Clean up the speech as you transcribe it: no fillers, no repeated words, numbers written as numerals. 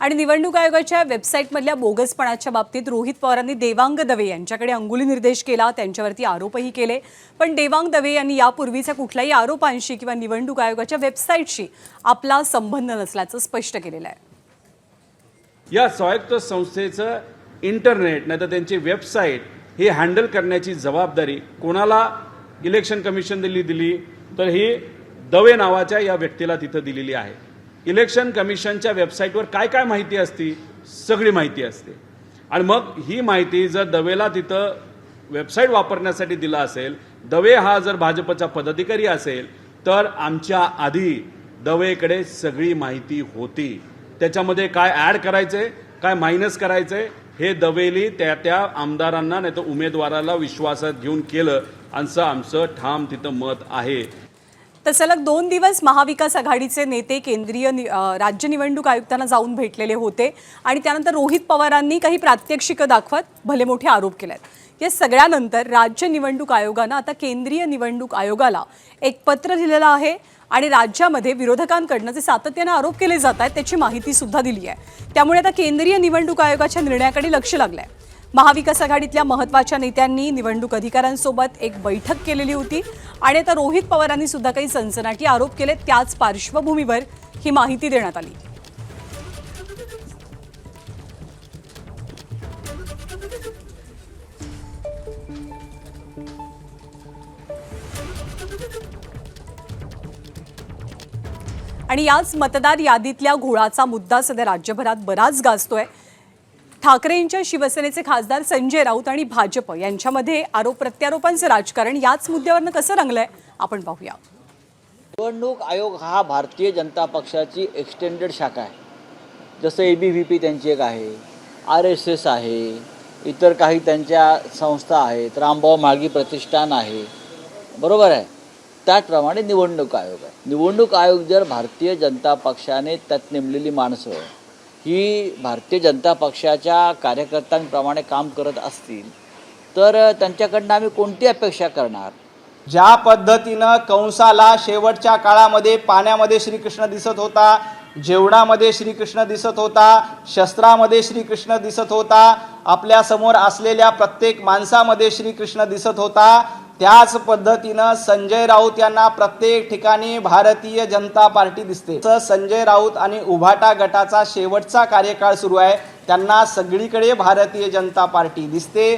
आणि निवडणूक आयोगाच्या वेबसाईटमधल्या बोगसपणाच्या बाबतीत रोहित पवारांनी देवांग दवे यांच्याकडे अंगुली निर्देश केला, त्यांच्यावरती आरोपही केले। पण देवांग दवे यांनी यापूर्वीच्या कुठल्याही आरोपांशी किंवा निवडणूक आयोगाच्या वेबसाईटशी आपला संबंध नसल्याचं स्पष्ट केलेलं आहे। या स्वायत्त संस्थेचं इंटरनेट नाही तर त्यांची वेबसाईट ही हँडल करण्याची जबाबदारी कोणाला इलेक्शन कमिशन दिली तर ही दवे नावाच्या या व्यक्तीला तिथं दिलेली आहे। इलेक्शन कमिशनच्या वेबसाईटवर काय काय माहिती असती, सगळी माहिती असते। आणि मग ही माहिती जर दवेला तिथं वेबसाईट वापरण्यासाठी दिला असेल, दवे हा जर भाजपचा पदाधिकारी असेल तर आमच्या आधी दवेकडे सगळी माहिती होती। त्याच्यामध्ये काय ॲड करायचे, काय मायनस करायचे हे दवेली त्या आमदारांना नाही तर उमेदवाराला विश्वासात घेऊन केलं, असं आमचं ठाम तिथं मत आहे। तर सलग 2 दिवस महाविकास आघाडीचे नेते केंद्रीय राज्य निवडणूक आयुक्तांना जाऊन भेटलेले होते आणि त्यानंतर रोहित पवारांनी काही प्रात्यक्षिकं दाखवत भले मोठे आरोप केलेत। या सगळ्यानंतर राज्य निवडणूक आयोगानं आता केंद्रीय निवडणूक आयोगाला एक पत्र दिलेलं आहे आणि राज्यामध्ये विरोधकांकडून जे सातत्याने आरोप केले जात आहेत त्याची माहिती सुद्धा दिली आहे। त्यामुळे आता केंद्रीय निवडणूक आयोगाच्या निर्णयाकडे लक्ष लागलंय। महाविकास आघाडीतल्या महत्त्वाच्या नेत्यांनी निवडणूक अधिकाऱ्यांसोबत एक बैठक केलेली होती आणि आता रोहित पवारांनी सुद्धा काही सनसनाटी आरोप केले। त्याच पार्श्वभूमीवर ही माहिती देण्यात आली। आणि याच मतदार यादीतल्या घोळाचा मुद्दा सध्या राज्यभरात बराच गाजतोय। ठाकरेंच्या शिवसेनेचे खासदार संजय राऊत आणि भाजप यांच्यामध्ये आरोप प्रत्यारोपांचं राजकारण याच मुद्द्यावरनं कसं रंगलंय आपण पाहूया। निवडणूक आयोग हा भारतीय जनता पक्षाची एक्सटेंडेड शाखा आहे। जसं ABVP त्यांची एक आहे, RSS आहे, इतर काही त्यांच्या संस्था आहेत, रामभाऊ म्हाळगी प्रतिष्ठान आहे, बरोबर आहे। त्याचप्रमाणे निवडणूक आयोग आहे। निवडणूक आयोग जर भारतीय जनता पक्षाने त्यात नेमलेली माणसं ही भारतीय जनता पक्षाच्या कार्यकर्त्यांप्रमाणे काम करत असतील तर त्यांच्याकडनं आम्ही कोणती अपेक्षा करणार। ज्या पद्धतीनं कंसाला शेवटच्या काळामध्ये पाण्यामध्ये श्रीकृष्ण दिसत होता, जेवणामध्ये श्रीकृष्ण दिसत होता, शस्त्रामध्ये श्रीकृष्ण दिसत होता, आपल्या समोर असलेल्या प्रत्येक माणसामध्ये श्रीकृष्ण दिसत होता, त्याच पद्धतीनं संजय राऊत यांना प्रत्येक ठिकाणी भारतीय जनता पार्टी दिसते। संजय राऊत आणि उभाटा गटाचा शेवटचा कार्यकाळ सुरू आहे, त्यांना सगळीकडे भारतीय जनता पार्टी दिसते।